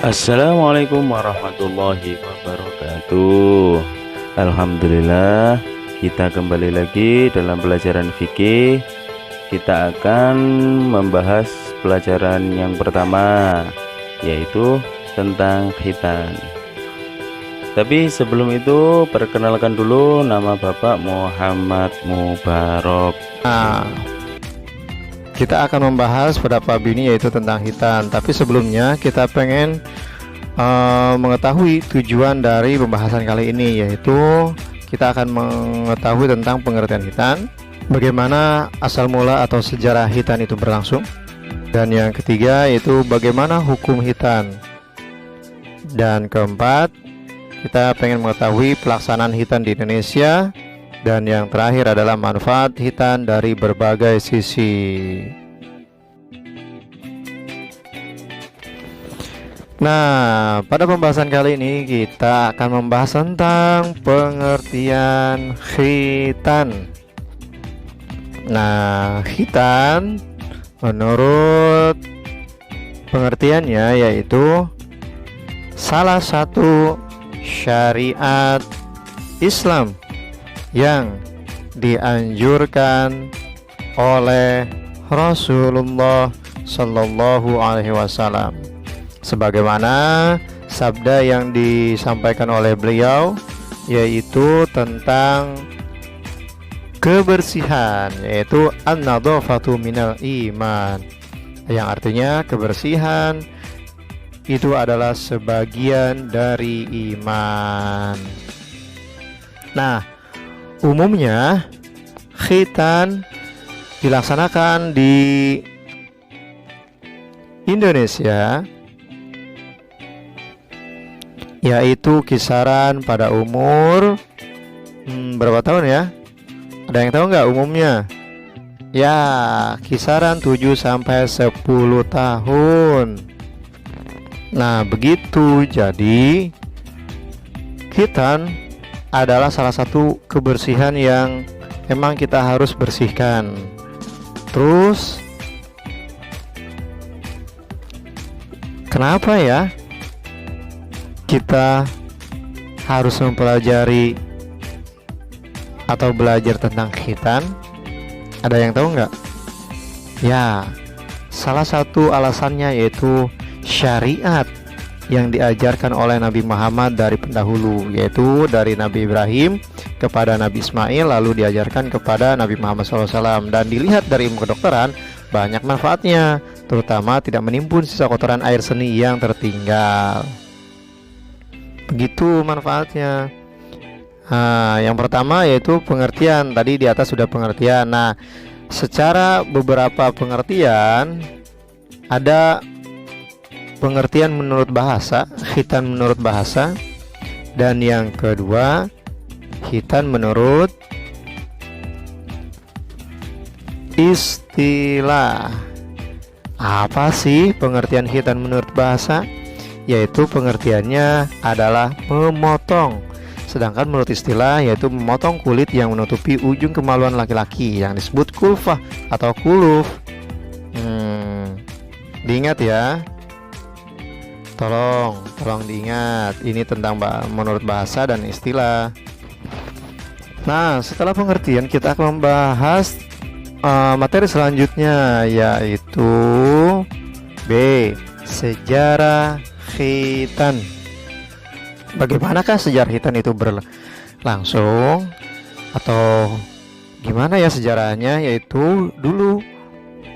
Assalamualaikum warahmatullahi wabarakatuh. Alhamdulillah, kita kembali lagi dalam pelajaran fikih. Kita akan membahas pelajaran yang pertama, yaitu tentang khitan. Tapi sebelum itu, perkenalkan dulu, nama Bapak Muhammad Mubarok. Nah, kita akan membahas pada bab ini yaitu tentang khitan. Tapi sebelumnya kita pengen mengetahui tujuan dari pembahasan kali ini, yaitu kita akan mengetahui tentang pengertian khitan, bagaimana asal mula atau sejarah khitan itu berlangsung, dan yang ketiga yaitu bagaimana hukum khitan, dan keempat kita pengen mengetahui pelaksanaan khitan di Indonesia, dan yang terakhir adalah manfaat khitan dari berbagai sisi. Nah, pada pembahasan kali ini kita akan membahas tentang pengertian khitan. Nah, khitan menurut pengertiannya yaitu salah satu syariat Islam yang dianjurkan oleh Rasulullah Shallallahu Alaihi Wasallam, sebagaimana sabda yang disampaikan oleh beliau, yaitu tentang kebersihan, yaitu an-nadhafatu minal iman, yang artinya kebersihan itu adalah sebagian dari iman. Nah, umumnya khitan dilaksanakan di Indonesia, yaitu kisaran pada umur berapa tahun ya? Ada yang tahu nggak umumnya? Ya, kisaran 7 sampai 10 tahun. Nah, begitu. Jadi khitan adalah salah satu kebersihan yang memang kita harus bersihkan. Terus kenapa ya kita harus mempelajari atau belajar tentang khitan? Ada yang tahu nggak? Ya, salah satu alasannya yaitu syariat yang diajarkan oleh Nabi Muhammad dari pendahulu, yaitu dari Nabi Ibrahim kepada Nabi Ismail, lalu diajarkan kepada Nabi Muhammad SAW. Dan dilihat dari ilmu kedokteran, banyak manfaatnya, terutama tidak menimbun sisa kotoran air seni yang tertinggal. Begitu manfaatnya. Nah, yang pertama yaitu pengertian. Tadi di atas sudah pengertian. Nah, secara beberapa pengertian, ada pengertian menurut bahasa, khitan menurut bahasa, dan yang kedua khitan menurut istilah. Apa sih pengertian khitan menurut bahasa? Yaitu pengertiannya adalah memotong. Sedangkan menurut istilah yaitu memotong kulit yang menutupi ujung kemaluan laki-laki yang disebut kulfah atau kuluf. Diingat ya. Tolong diingat, ini tentang menurut bahasa dan istilah. Nah, setelah pengertian kita akan membahas materi selanjutnya, yaitu B. Sejarah khitan. Bagaimanakah sejarah khitan itu berlangsung, atau gimana ya sejarahnya? Yaitu dulu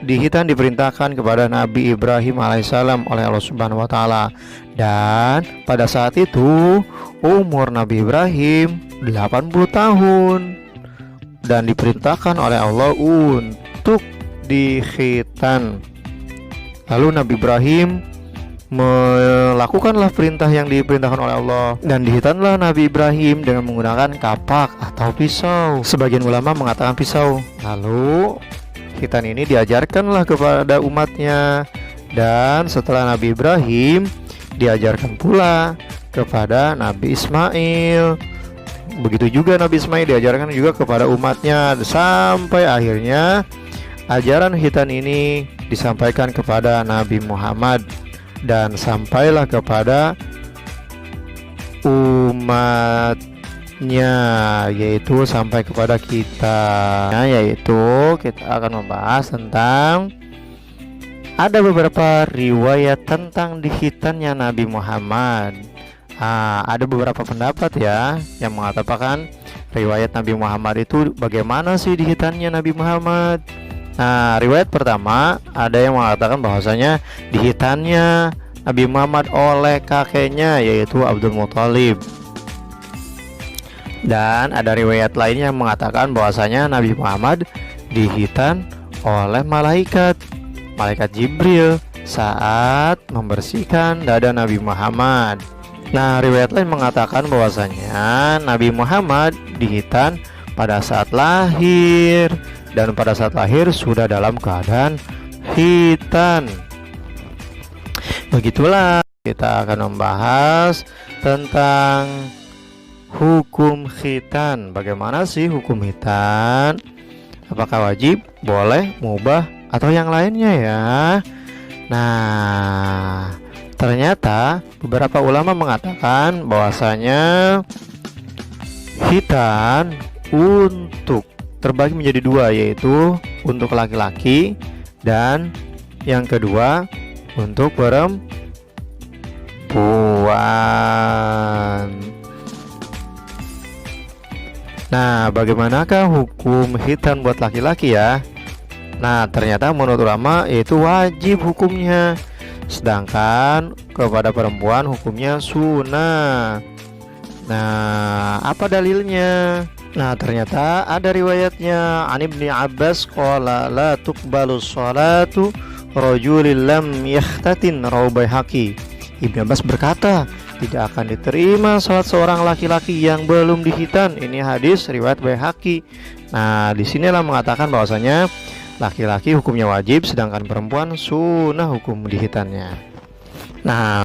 di khitan diperintahkan kepada Nabi Ibrahim alaihissalam oleh Allah Subhanahu wa taala, dan pada saat itu umur Nabi Ibrahim 80 tahun dan diperintahkan oleh Allah untuk dikhitan. Lalu Nabi Ibrahim melakukanlah perintah yang diperintahkan oleh Allah, dan dikhitanlah Nabi Ibrahim dengan menggunakan kapak atau pisau. Sebagian ulama mengatakan pisau. Lalu khitan ini diajarkanlah kepada umatnya, dan setelah Nabi Ibrahim diajarkan pula kepada Nabi Ismail. Begitu juga Nabi Ismail diajarkan juga kepada umatnya, sampai akhirnya ajaran khitan ini disampaikan kepada Nabi Muhammad. dan sampailah kepada umatnya, yaitu sampai kepada kita. Yaitu kita akan membahas tentang ada beberapa riwayat tentang dihitannya Nabi Muhammad. Ada beberapa pendapat ya yang mengatakan riwayat Nabi Muhammad itu bagaimana sih dihitannya Nabi Muhammad. Nah, riwayat pertama ada yang mengatakan bahwasanya dihitannya Nabi Muhammad oleh kakeknya, yaitu Abdul Muthalib. Dan ada riwayat lainnya yang mengatakan bahwasanya Nabi Muhammad dihitan oleh malaikat Jibril saat membersihkan dada Nabi Muhammad. Nah, riwayat lain mengatakan bahwasanya Nabi Muhammad dihitan pada saat lahir, dan pada saat lahir sudah dalam keadaan hitan. Begitulah kita akan membahas tentang hukum khitan. Bagaimana sih hukum khitan? Apakah wajib, boleh, mubah, atau yang lainnya ya? Nah, ternyata beberapa ulama mengatakan bahwasanya khitan untuk terbagi menjadi dua, yaitu untuk laki-laki dan yang kedua untuk perempuan. Nah, bagaimanakah hukum khitan buat laki-laki ya? Nah, ternyata menurut ulama itu wajib hukumnya, sedangkan kepada perempuan hukumnya sunnah. Nah, apa dalilnya? Nah, ternyata ada riwayatnya. An Ibni Abbas qala la tuqbalu sholatu rajulin lam yakhtatin, rawahu Baihaqi. Ibnu Abbas berkata, tidak akan diterima salat seorang laki-laki yang belum dihitan. Ini hadis riwayat Baihaqi. Nah, disinilah mengatakan bahwasanya laki-laki hukumnya wajib, sedangkan perempuan sunnah hukum dihitannya. Nah,